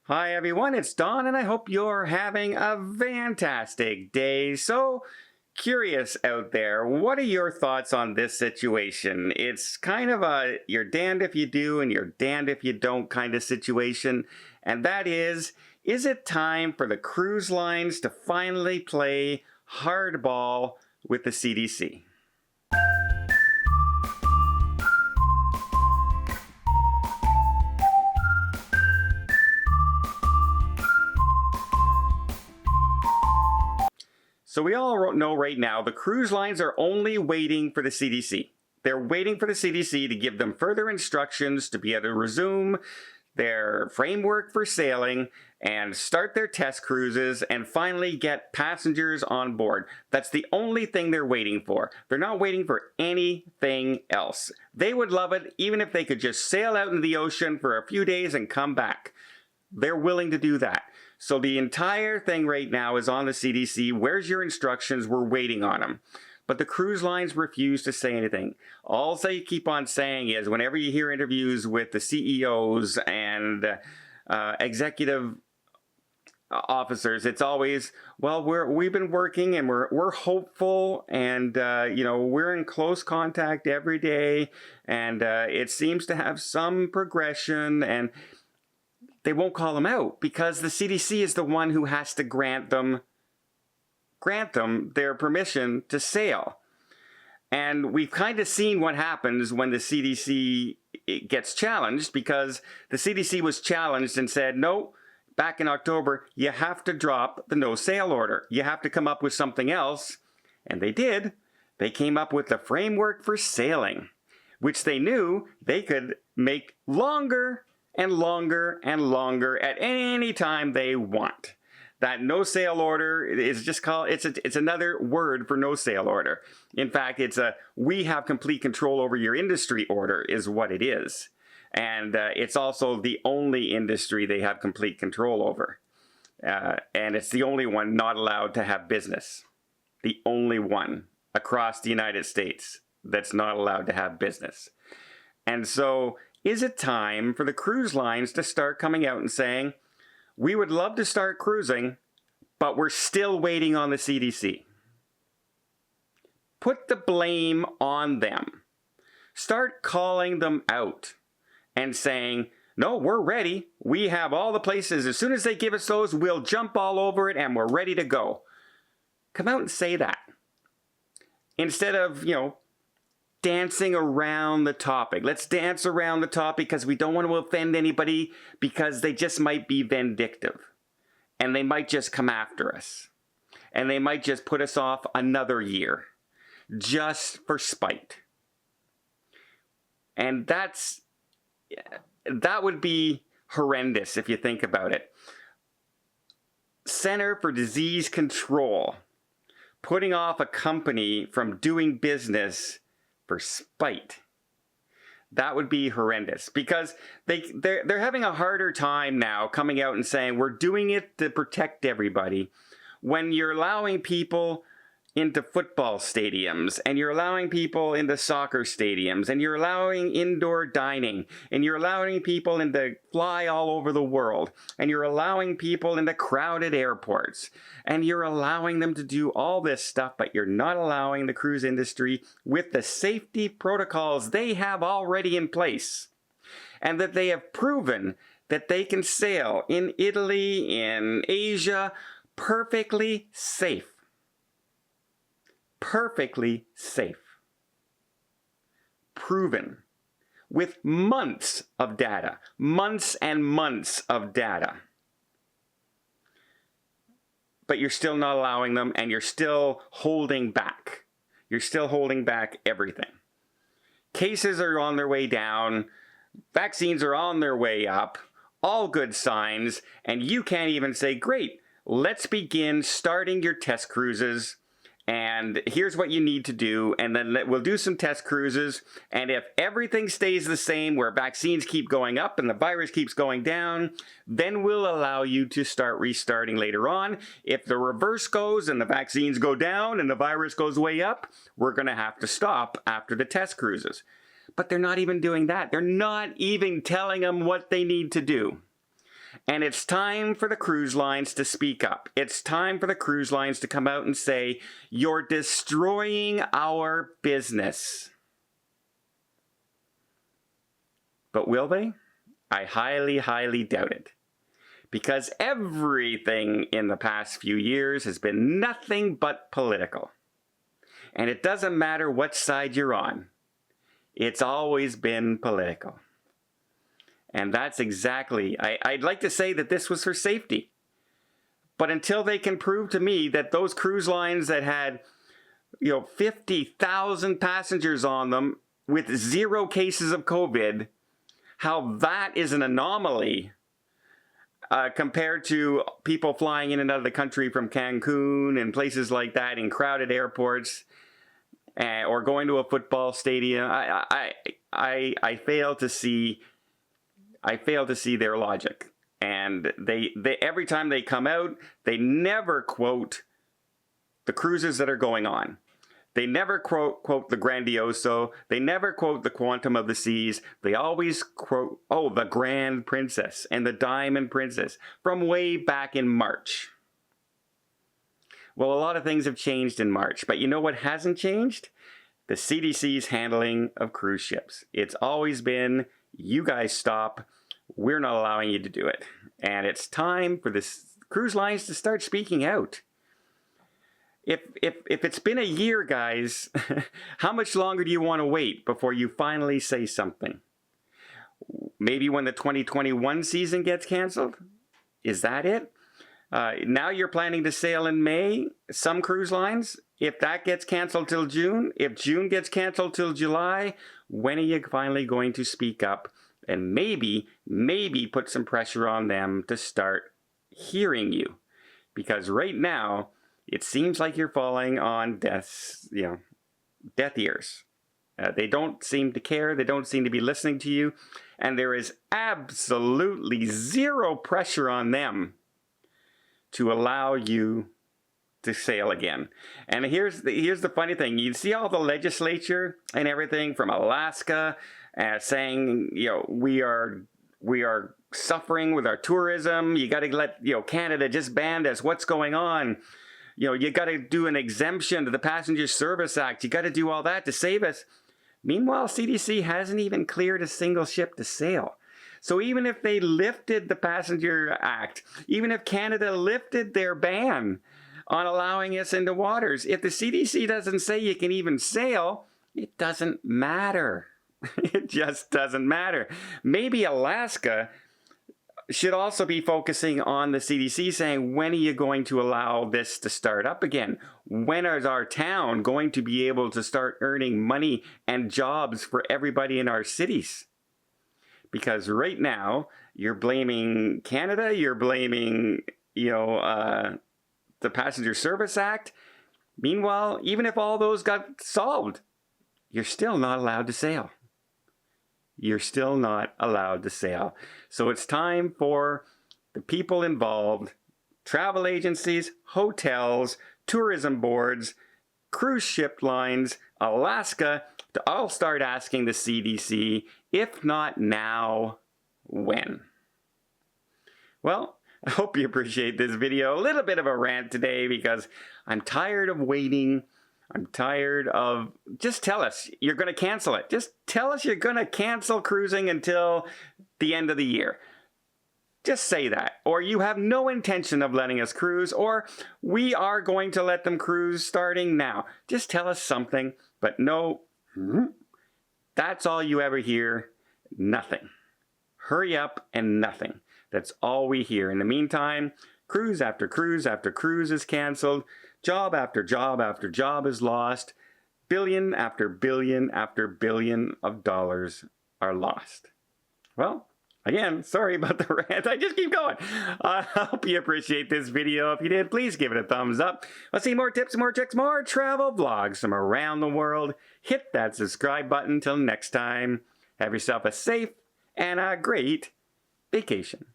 Hi everyone, it's Don and I hope you're having a fantastic day. So curious out there, what are your thoughts on this situation? It's kind of a you're damned if you do and you're damned if you don't kind of situation. And that is it time for the cruise lines to finally play hardball with the CDC? So we all know right now the cruise lines are only waiting for the CDC. They're waiting for the CDC to give them further instructions to be able to resume their framework for sailing and start their test cruises and finally get passengers on board. That's the only thing they're waiting for. They're not waiting for anything else. They would love it even if they could just sail out into the ocean for a few days and come back. They're willing to do that. So the entire thing right now is on the CDC. Where's your instructions? We're waiting on them. But the cruise lines refuse to say anything. All they keep on saying is whenever you hear interviews with the CEOs and executive officers, it's always, well, we've been working and we're hopeful and we're in close contact every day and it seems to have some progression, and they won't call them out because the CDC is the one who has to grant them their permission to sail. And we've kind of seen what happens when the CDC gets challenged, because the CDC was challenged and said, no, back in October, you have to drop the no sail order. You have to come up with something else. And they did. They came up with the framework for sailing, which they knew they could make longer and longer and longer at any time they want. That no sail order is just called, it's another word for no sail order. In fact, it's a we have complete control over your industry order is what it is. And it's also the only industry they have complete control over. And it's the only one not allowed to have business. The only one across the United States that's not allowed to have business. And so is it time for the cruise lines to start coming out and saying, we would love to start cruising, but we're still waiting on the CDC? Put the blame on them. Start calling them out and saying, no, we're ready. We have all the places. As soon as they give us those, we'll jump all over it and we're ready to go. Come out and say that. Instead of, dancing around the topic. Let's dance around the topic because we don't want to offend anybody, because they just might be vindictive. And they might just come after us. And they might just put us off another year. Just for spite. And that would be horrendous if you think about it. Center for Disease Control putting off a company from doing business for spite. That would be horrendous, because they're having a harder time now coming out and saying we're doing it to protect everybody, when you're allowing people into football stadiums and you're allowing people into soccer stadiums and you're allowing indoor dining and you're allowing people into fly all over the world and you're allowing people into crowded airports and you're allowing them to do all this stuff, but you're not allowing the cruise industry with the safety protocols they have already in place, and that they have proven that they can sail in Italy, in Asia, perfectly safe. Perfectly safe. Proven. With months of data. Months and months of data. But you're still not allowing them, and you're still holding back. You're still holding back everything. Cases are on their way down. Vaccines are on their way up. All good signs. And you can't even say, great, let's begin starting your test cruises. And here's what you need to do, and then we'll do some test cruises, and if everything stays the same, where vaccines keep going up and the virus keeps going down, then we'll allow you to start restarting later on. If the reverse goes and the vaccines go down and the virus goes way up, we're going to have to stop after the test cruises. But they're not even doing that. They're not even telling them what they need to do. And it's time for the cruise lines to speak up. It's time for the cruise lines to come out and say, you're destroying our business. But will they? I highly, highly doubt it. Because everything in the past few years has been nothing but political. And it doesn't matter what side you're on. It's always been political. And that's exactly, I'd like to say that this was for safety. But until they can prove to me that those cruise lines that had, 50,000 passengers on them with 0 cases of COVID, how that is an anomaly compared to people flying in and out of the country from Cancun and places like that in crowded airports, or going to a football stadium. I fail to see their logic. And they every time they come out, they never quote the cruises that are going on. They never quote the Grandioso. They never quote the Quantum of the Seas. They always quote, the Grand Princess and the Diamond Princess from way back in March. Well, a lot of things have changed in March, but you know what hasn't changed? The CDC's handling of cruise ships. It's always been, you guys stop. We're not allowing you to do it. And it's time for the cruise lines to start speaking out. If it's been a year, guys, how much longer do you want to wait before you finally say something? Maybe when the 2021 season gets canceled? Is that it? Now you're planning to sail in May, some cruise lines. If that gets canceled till June, if June gets canceled till July, when are you finally going to speak up and maybe put some pressure on them to start hearing you? Because right now, it seems like you're falling on deaf ears. They don't seem to care. They don't seem to be listening to you. And there is absolutely 0 pressure on them to allow you to sail again. And here's the funny thing. You see all the legislature and everything from Alaska saying, we are suffering with our tourism. You got to let, Canada just banned us. What's going on? You got to do an exemption to the Passenger Service Act. You got to do all that to save us. Meanwhile, CDC hasn't even cleared a single ship to sail. So even if they lifted the Passenger Act, even if Canada lifted their ban on allowing us into waters, if the CDC doesn't say you can even sail, it doesn't matter. It just doesn't matter. Maybe Alaska should also be focusing on the CDC saying, when are you going to allow this to start up again? When is our town going to be able to start earning money and jobs for everybody in our cities? Because right now, you're blaming Canada, you're blaming, the Passenger Service Act. Meanwhile, even if all those got solved, you're still not allowed to sail. You're still not allowed to sail. So it's time for the people involved, travel agencies, hotels, tourism boards, cruise ship lines, Alaska, to all start asking the CDC, if not now, when? Well, I hope you appreciate this video. A little bit of a rant today because I'm tired of waiting. I'm tired of, just tell us you're going to cancel it. Just tell us you're going to cancel cruising until the end of the year. Just say that. Or you have no intention of letting us cruise, or we are going to let them cruise starting now. Just tell us something, but no, that's all you ever hear. Nothing. Hurry up and nothing. That's all we hear. In the meantime, cruise after cruise after cruise is canceled. Job after job after job is lost. Billion after billion after billion of dollars are lost. Well, again, sorry about the rant. I just keep going. I hope you appreciate this video. If you did, please give it a thumbs up. Let's see more tips, more tricks, more travel vlogs from around the world. Hit that subscribe button. Till next time, have yourself a safe and a great vacation.